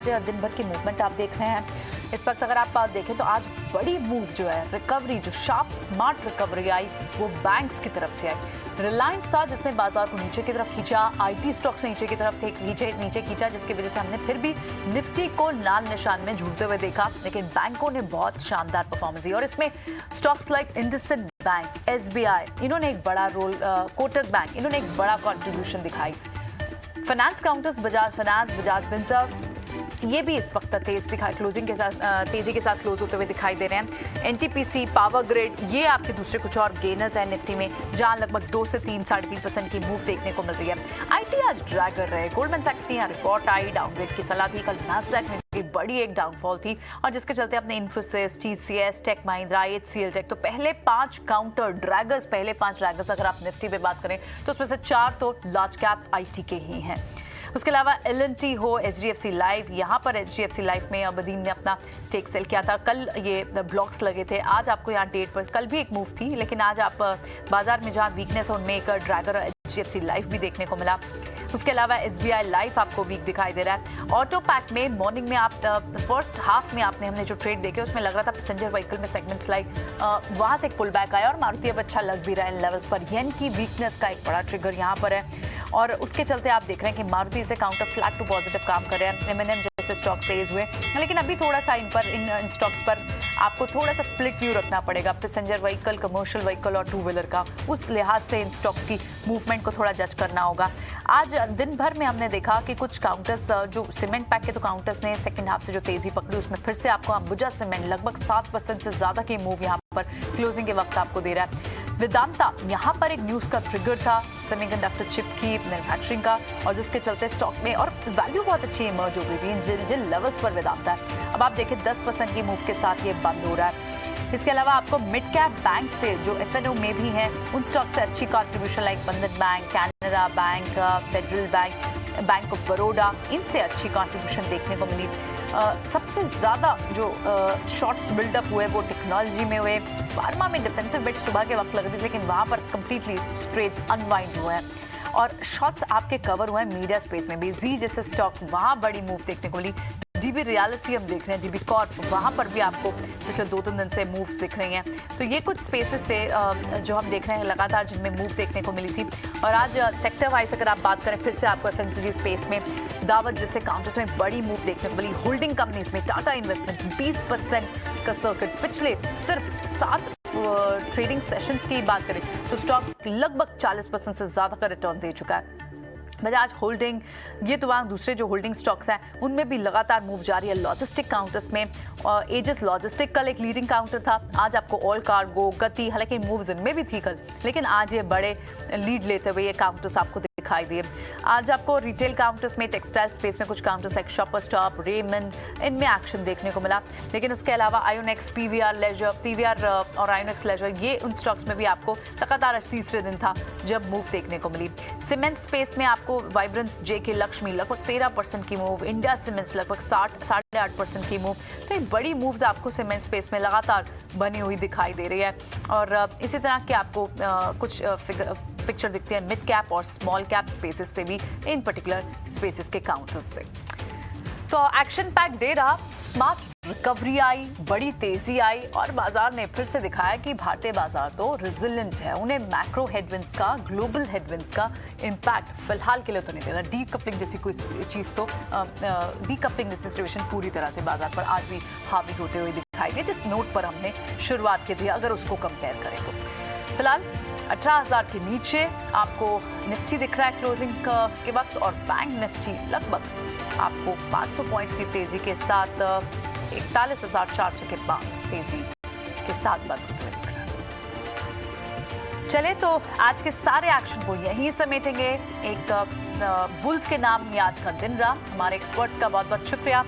दिन भर की मूवमेंट आप देख रहे हैं। इस वक्त अगर आप देखें तो आज बड़ी मूव जो है, रिकवरी जो शार्प स्मार्ट रिकवरी आई वो बैंक्स की तरफ से आई। रिलायंस था जिसने बाजार को नीचे की तरफ खींचा, आईटी स्टॉक्स नीचे की तरफ नीचे खींचा, जिसकी वजह से हमने फिर भी निफ्टी को लाल निशान में झूलते हुए देखा, लेकिन बैंकों ने बहुत शानदार परफॉर्मेंस दी और इसमें stocks like IndusInd bank, SBI, इन्होंने एक बड़ा रोल, कोटक बैंक, इन्होंने एक बड़ा कॉन्ट्रीब्यूशन दिखाई। Finance counters, Bajaj finance, Bajaj Finserv, ये भी इस वक्त क्लोजिंग के साथ तेजी के साथ क्लोज होते हुए दिखाई दे रहे हैं। एनटीपीसी, पावर ग्रिड, ये आपके दूसरे कुछ और गेनर्स हैं निफ्टी में, जहां लगभग 2 से 3-3.5% की मूव देखने को मिल रही है। आईटी आज ड्रैग कर रहे हैं। गोल्डमैन सैक्स की यहाँ रिपोर्ट आई, डाउनग्रेड की सलाह थी। कल नैस्डैक में बड़ी एक डाउनफॉल थी और जिसके चलते अपने Infosys, TCS, tech Mahindra, HCL tech, तो पहले 5 काउंटर ड्रैगर्स, पहले 5 ड्रैगर्स अगर आप निफ्टी पे बात करें तो उसमें से 4 तो लार्ज कैप आईटी के ही हैं। उसके अलावा एल&टी हो, एचडीएफसी लाइफ, यहाँ पर एचडीएफसी लाइफ में अबदीन ने अपना स्टेक सेल किया था। कल ये ब्लॉक्स लगे थे, आज आपको यहाँ डेट पर कल भी एक मूव थी, लेकिन आज आप बाजार में जहाँ वीकनेस है उनमें एक ड्रैगर एचडीएफसी लाइफ भी देखने को मिला। उसके अलावा एसबीआई लाइफ आपको वीक दिखाई दे रहा है। ऑटो पैक में मॉर्निंग में आप फर्स्ट हाफ में हमने जो ट्रेड देखे उसमें लग रहा था पैसेंजर व्हीकल में सेगमेंट्स लाइक वहां से एक पुल बैक आया और मारुति अब अच्छा लग भी रहा है इन लेवल्स पर। येन की वीकनेस का एक बड़ा ट्रिगर यहाँ पर है और उसके चलते आप देख रहे हैं कि मारुति से काउंटर फ्लैट टू पॉजिटिव काम कर रहे हैं। एमएनएम जैसे स्टॉक तेज हुए, लेकिन अभी थोड़ा सा इन स्टॉक्स पर आपको थोड़ा सा स्प्लिट व्यू रखना पड़ेगा। पैसेंजर व्हीकल, कमर्शियल व्हीकल और 2 व्हीलर का, उस लिहाज से इन स्टॉक्स की मूवमेंट को थोड़ा जज करना होगा। आज दिन भर में हमने देखा कि कुछ काउंटर्स, जो सीमेंट पैक के तो काउंटर्स ने सेकंड हाफ से जो तेजी पकड़ी उसमें फिर से आपको अंबुजा सीमेंट लगभग 7% से ज्यादा की मूव यहाँ पर क्लोजिंग के वक्त आपको दे रहा है। वेदांता यहाँ पर एक न्यूज का ट्रिगर था, सेमीकंडक्टर चिप की मैन्युफैक्चरिंग का, और जिसके चलते स्टॉक में और वैल्यू बहुत अच्छी इमर्ज हो गई थी जिन लेवल्स पर वेदांता है। अब आप देखें 10% की मूव के साथ ये बंद हो रहा है। इसके अलावा आपको मिड कैप बैंक से जो एफएनओ में भी हैं उन स्टॉक से अच्छी कॉन्ट्रीब्यूशन लाइक बंधन bank, Canara bank, federal bank, bank of Baroda, इनसे अच्छी कॉन्ट्रीब्यूशन देखने को मिली। सबसे ज्यादा जो शॉर्ट्स बिल्डअप हुए वो टेक्नोलॉजी में हुए, फार्मा में डिफेंसिव बेट सुबह के वक्त लग रही थी, लेकिन वहां पर कंप्लीटली ट्रेड्स अनवाइंड हुए हैं और शॉर्ट्स आपके कवर हुए हैं मीडिया स्पेस में भी। जी जैसे स्टॉक, वहां बड़ी मूव देखने को मिली। डीबी रियलिटी हम देख रहे हैं, डीबी कॉर्प, वहां पर भी आपको पिछले 2-3 दिन से मूव्स दिख रही हैं। तो ये कुछ स्पेसेस थे जो हम देख रहे हैं लगातार जिनमें मूव देखने को मिली थी। और आज सेक्टर वाइज अगर आप बात करें फिर से आपको एफएमसीजी स्पेस में दावत जैसे काउंटर्स में बड़ी मूव देखने को मिली। होल्डिंग कंपनीज में टाटा इन्वेस्टमेंट 20% का सर्किट, पिछले सिर्फ 7 ट्रेडिंग सेशंस की बात करें तो स्टॉक लगभग 40% से ज्यादा का रिटर्न दे चुका है। बजाज होल्डिंग, ये तो वहाँ दूसरे जो होल्डिंग स्टॉक्स हैं उनमें भी लगातार मूव जारी है। लॉजिस्टिक काउंटर्स में एजिस लॉजिस्टिक कल एक लीडिंग काउंटर था, आज आपको ऑल कार्गो, गति, हालांकि मूव्स इनमें भी थी कल, लेकिन आज ये बड़े लीड लेते हुए ये काउंटर्स आपको दिखाई दिए। आज आपको रिटेल काउंटर्स में टेक्सटाइल स्पेस में कुछ counters like shopper stop, Raymond, इनमें एक्शन देखने को मिला। लेकिन उसके अलावा आयोनेक्स, पीवीआर और आयोनेक्स लेजर, ये उन स्टॉक्स में भी आपको लगातार तीसरे दिन था जब मूव देखने को मिली। सीमेंट स्पेस में आपको वाइब्रेंस, जेके लक्ष्मी लगभग 13% की मूव, इंडिया सीमेंट्स लगभग 8% की मूव। तो एक बड़ी मूव्स आपको सीमेंट स्पेस में लगातार बनी हुई दिखाई दे रही है। और इसी तरह के आपको कुछ पिक्चर दिखती है मिड कैप और स्मॉल कैप स्पेसेस से भी, इन पर्टिकुलर स्पेसेस के काउंटर्स से। तो एक्शन पैक डे रहा, स्मार्ट रिकवरी आई, बड़ी तेजी आई और बाजार ने फिर से दिखाया कि भारतीय बाजार तो रिजिलेंट है। उन्हें मैक्रो हेडविंड्स का, ग्लोबल हेडविंड्स का इम्पैक्ट फिलहाल के लिए तो नहीं दे रहा। डीकपलिंग जैसी कोई चीज तो डीकपलिंग जैसी सिचुएशन पूरी तरह से बाजार पर आज भी हावी होते हुए दिखाई दे, जिस नोट पर हमने शुरुआत की थी अगर उसको कंपेयर करें तो। फिलहाल 18,000 के नीचे आपको निफ्टी दिख रहा है क्लोजिंग के वक्त और बैंक निफ्टी लगभग आपको 500 पॉइंट्स की तेजी के साथ 41,400 के पास तेजी के साथ बंद होते हुए दिख रहा है। चले तो आज के सारे एक्शन को यहीं समेटेंगे। एक बुल्स के नाम ये आज का दिन रहा। हमारे एक्सपर्ट्स का बहुत बहुत शुक्रिया।